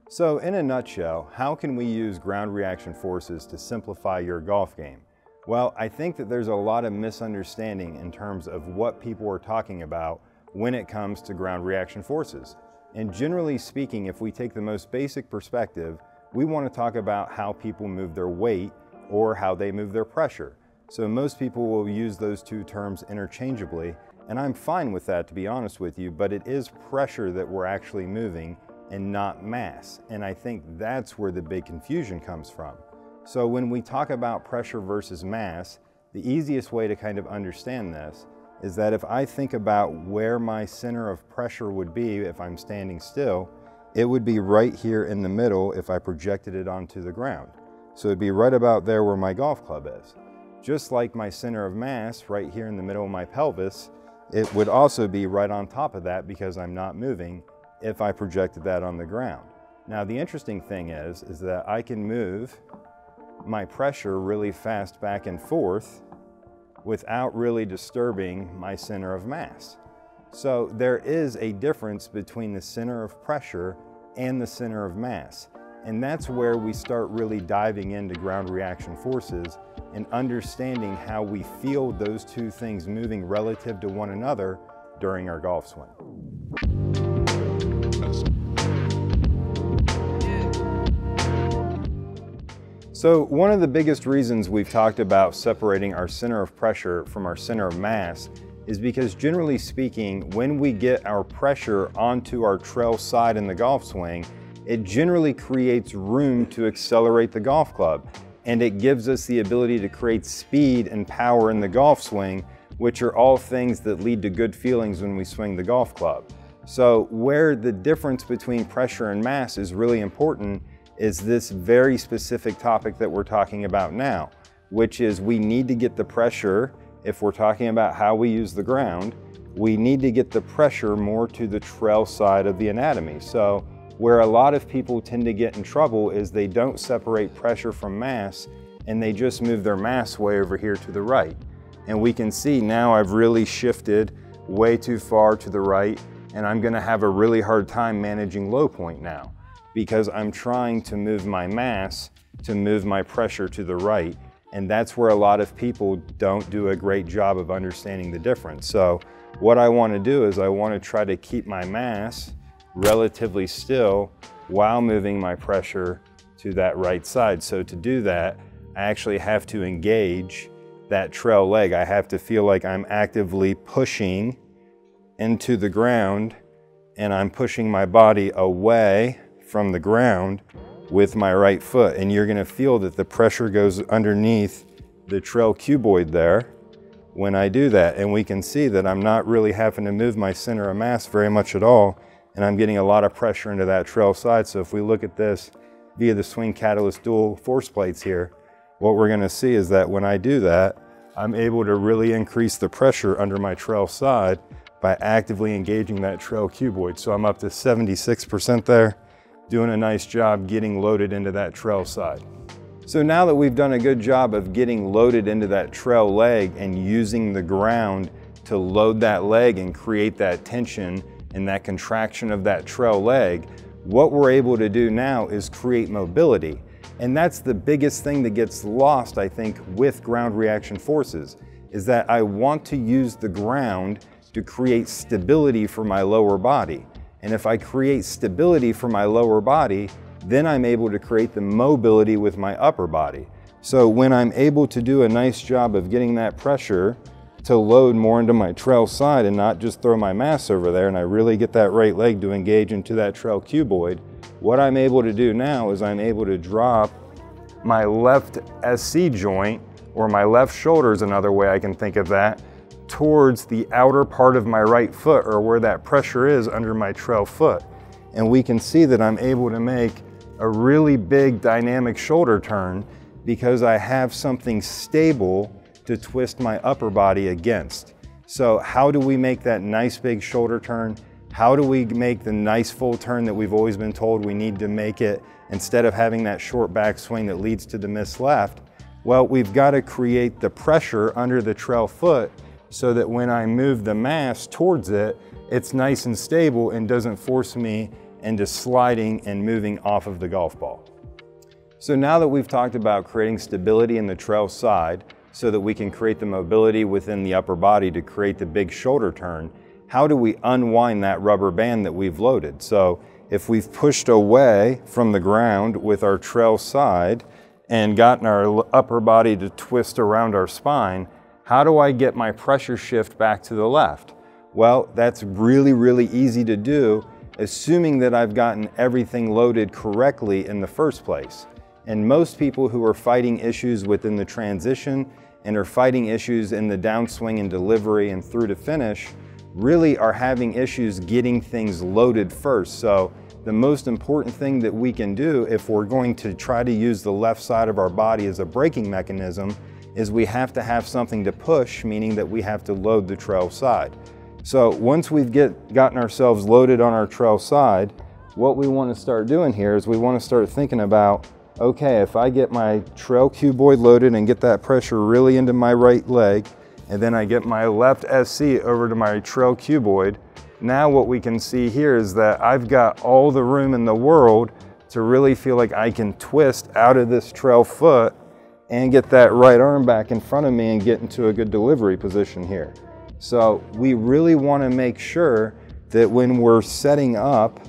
So in a nutshell, how can we use ground reaction forces to simplify your golf game? Well, I think that there's a lot of misunderstanding in terms of what people are talking about when it comes to ground reaction forces. And generally speaking, if we take the most basic perspective, we want to talk about how people move their weight or how they move their pressure. So most people will use those two terms interchangeably, and I'm fine with that, to be honest with you, but it is pressure that we're actually moving and not mass. And I think that's where the big confusion comes from. So when we talk about pressure versus mass, the easiest way to kind of understand this is that if I think about where my center of pressure would be if I'm standing still, it would be right here in the middle if I projected it onto the ground. So it'd be right about there where my golf club is. Just like my center of mass right here in the middle of my pelvis, it would also be right on top of that because I'm not moving if I projected that on the ground. Now the interesting thing is that I can move my pressure really fast back and forth without really disturbing my center of mass. So there is a difference between the center of pressure and the center of mass. And that's where we start really diving into ground reaction forces and understanding how we feel those two things moving relative to one another during our golf swing. So one of the biggest reasons we've talked about separating our center of pressure from our center of mass is because, generally speaking, when we get our pressure onto our trail side in the golf swing, it generally creates room to accelerate the golf club, and it gives us the ability to create speed and power in the golf swing, which are all things that lead to good feelings when we swing the golf club. So where the difference between pressure and mass is really important is this very specific topic that we're talking about now, which is we need to get the pressure. If we're talking about how we use the ground, we need to get the pressure more to the trail side of the anatomy. So where a lot of people tend to get in trouble is they don't separate pressure from mass, and they just move their mass way over here to the right. And we can see now I've really shifted way too far to the right, and I'm gonna have a really hard time managing low point now, because I'm trying to move my mass to move my pressure to the right. And that's where a lot of people don't do a great job of understanding the difference. So what I want to do is I want to try to keep my mass relatively still while moving my pressure to that right side. So to do that, I actually have to engage that trail leg. I have to feel like I'm actively pushing into the ground, and I'm pushing my body away from the ground with my right foot. And you're gonna feel that the pressure goes underneath the trail cuboid there when I do that. And we can see that I'm not really having to move my center of mass very much at all, and I'm getting a lot of pressure into that trail side. So if we look at this via the Swing Catalyst dual force plates here, what we're gonna see is that when I do that, I'm able to really increase the pressure under my trail side by actively engaging that trail cuboid. So I'm up to 76% there, doing a nice job getting loaded into that trail side. So now that we've done a good job of getting loaded into that trail leg and using the ground to load that leg and create that tension and that contraction of that trail leg, what we're able to do now is create mobility. And that's the biggest thing that gets lost, I think, with ground reaction forces, is that I want to use the ground to create stability for my lower body. And if I create stability for my lower body, then I'm able to create the mobility with my upper body. So when I'm able to do a nice job of getting that pressure to load more into my trail side and not just throw my mass over there, and I really get that right leg to engage into that trail cuboid, what I'm able to do now is I'm able to drop my left SC joint, or my left shoulder is another way I can think of that, towards the outer part of my right foot, or where that pressure is under my trail foot. And we can see that I'm able to make a really big dynamic shoulder turn because I have something stable to twist my upper body against. So how do we make that nice big shoulder turn? How do we make the nice full turn that we've always been told we need to make it instead of having that short back swing that leads to the missed left? Well, we've got to create the pressure under the trail foot so that when I move the mass towards it, it's nice and stable and doesn't force me into sliding and moving off of the golf ball. So now that we've talked about creating stability in the trail side so that we can create the mobility within the upper body to create the big shoulder turn, how do we unwind that rubber band that we've loaded? So if we've pushed away from the ground with our trail side and gotten our upper body to twist around our spine, how do I get my pressure shift back to the left? Well, that's really, really easy to do, assuming that I've gotten everything loaded correctly in the first place. And most people who are fighting issues within the transition and are fighting issues in the downswing and delivery and through to finish really are having issues getting things loaded first. So the most important thing that we can do if we're going to try to use the left side of our body as a braking mechanism is we have to have something to push, meaning that we have to load the trail side. So once we've gotten ourselves loaded on our trail side, what we want to start doing here is we want to start thinking about, okay, if I get my trail cuboid loaded and get that pressure really into my right leg, and then I get my left SC over to my trail cuboid, now what we can see here is that I've got all the room in the world to really feel like I can twist out of this trail foot and get that right arm back in front of me and get into a good delivery position here. So we really want to make sure that when we're setting up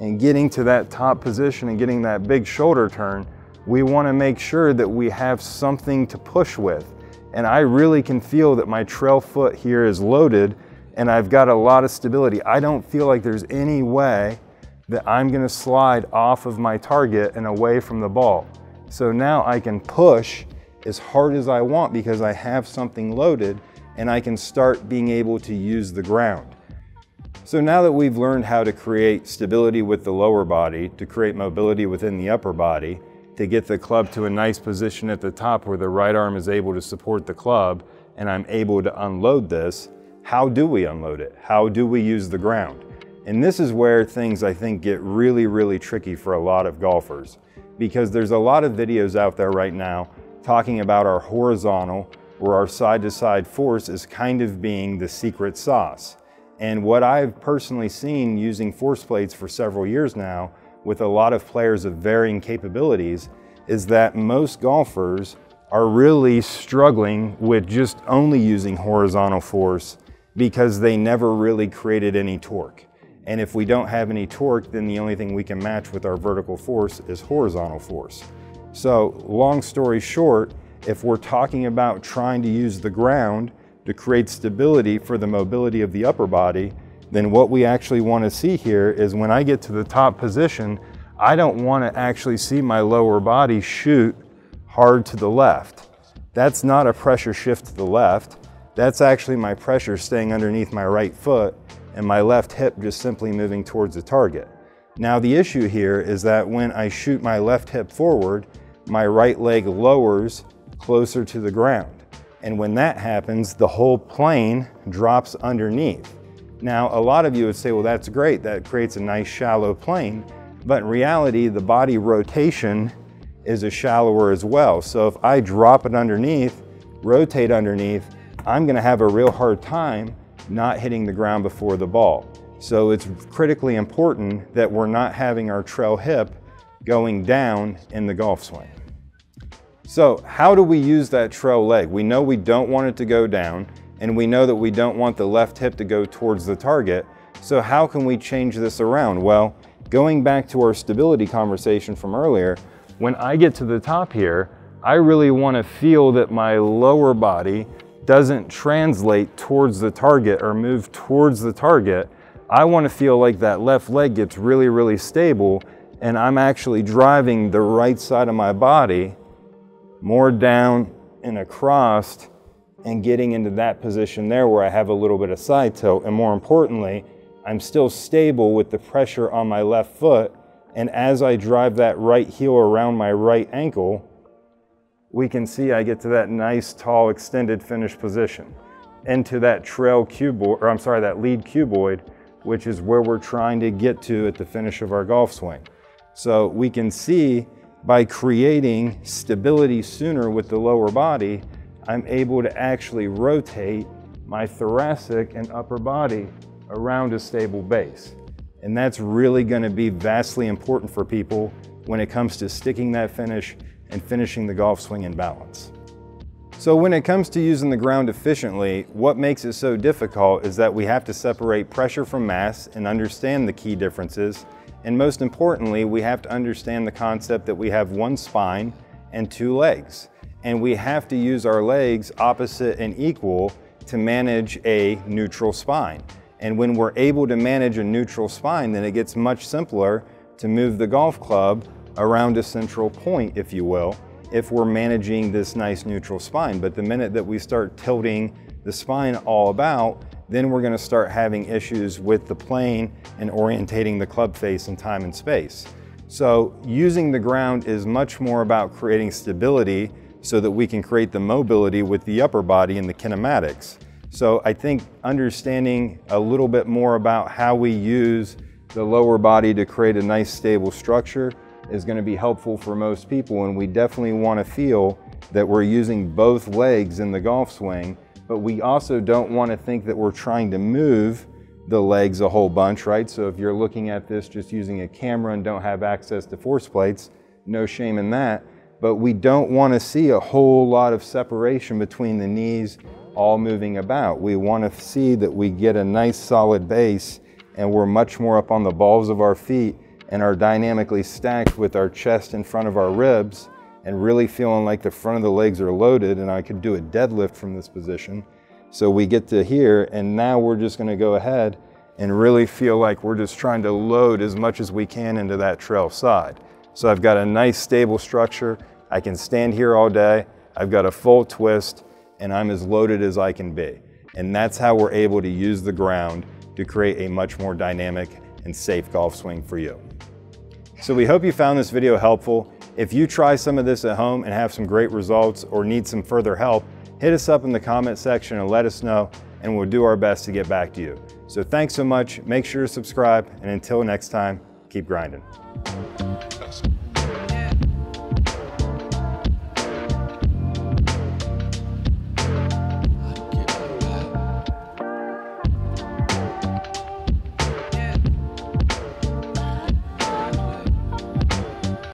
and getting to that top position and getting that big shoulder turn, we want to make sure that we have something to push with. And I really can feel that my trail foot here is loaded and I've got a lot of stability. I don't feel like there's any way that I'm going to slide off of my target and away from the ball. So now I can push as hard as I want because I have something loaded and I can start being able to use the ground. So now that we've learned how to create stability with the lower body, to create mobility within the upper body, to get the club to a nice position at the top where the right arm is able to support the club and I'm able to unload this, how do we unload it? How do we use the ground? And this is where things I think get really, really tricky for a lot of golfers, because there's a lot of videos out there right now talking about our horizontal or our side-to-side force is kind of being the secret sauce. And what I've personally seen using force plates for several years now with a lot of players of varying capabilities is that most golfers are really struggling with just only using horizontal force because they never really created any torque. And if we don't have any torque, then the only thing we can match with our vertical force is horizontal force. So long story short, if we're talking about trying to use the ground to create stability for the mobility of the upper body, then what we actually want to see here is when I get to the top position, I don't want to actually see my lower body shoot hard to the left. That's not a pressure shift to the left. That's actually my pressure staying underneath my right foot and my left hip just simply moving towards the target. Now the issue here is that when I shoot my left hip forward, my right leg lowers closer to the ground. And when that happens, the whole plane drops underneath. Now, a lot of you would say, well, that's great. That creates a nice shallow plane. But in reality, the body rotation is a shallower as well. So if I drop it underneath, rotate underneath, I'm going to have a real hard time not hitting the ground before the ball. So it's critically important that we're not having our trail hip going down in the golf swing. So how do we use that trail leg? We know we don't want it to go down, and we know that we don't want the left hip to go towards the target. So how can we change this around? Well, going back to our stability conversation from earlier, when I get to the top here, I really want to feel that my lower body doesn't translate towards the target or move towards the target. I want to feel like that left leg gets really, really stable, and I'm actually driving the right side of my body more down and across and getting into that position there where I have a little bit of side tilt. And more importantly, I'm still stable with the pressure on my left foot. And as I drive that right heel around my right ankle, we can see I get to that nice, tall, extended finish position into that trail cuboid, or I'm sorry, that lead cuboid, which is where we're trying to get to at the finish of our golf swing. So we can see by creating stability sooner with the lower body, I'm able to actually rotate my thoracic and upper body around a stable base. And that's really going to be vastly important for people when it comes to sticking that finish and finishing the golf swing in balance. So when it comes to using the ground efficiently, what makes it so difficult is that we have to separate pressure from mass and understand the key differences. And most importantly, we have to understand the concept that we have one spine and two legs. And we have to use our legs opposite and equal to manage a neutral spine. And when we're able to manage a neutral spine, then it gets much simpler to move the golf club around a central point, if you will, if we're managing this nice neutral spine. But the minute that we start tilting the spine all about, then we're going to start having issues with the plane and orientating the club face in time and space. So using the ground is much more about creating stability so that we can create the mobility with the upper body and the kinematics. So I think understanding a little bit more about how we use the lower body to create a nice stable structure is going to be helpful for most people, and we definitely want to feel that we're using both legs in the golf swing, but we also don't want to think that we're trying to move the legs a whole bunch, right? So if you're looking at this just using a camera and don't have access to force plates, no shame in that, but we don't want to see a whole lot of separation between the knees all moving about. We want to see that we get a nice solid base and we're much more up on the balls of our feet and are dynamically stacked with our chest in front of our ribs and really feeling like the front of the legs are loaded, and I could do a deadlift from this position. So we get to here, and now we're just going to go ahead and really feel like we're just trying to load as much as we can into that trail side. So I've got a nice stable structure. I can stand here all day. I've got a full twist, and I'm as loaded as I can be. And that's how we're able to use the ground to create a much more dynamic and safe golf swing for you. So we hope you found this video helpful. If you try some of this at home and have some great results or need some further help, hit us up in the comment section and let us know, and we'll do our best to get back to you. So thanks so much. Make sure to subscribe, and until next time, keep grinding.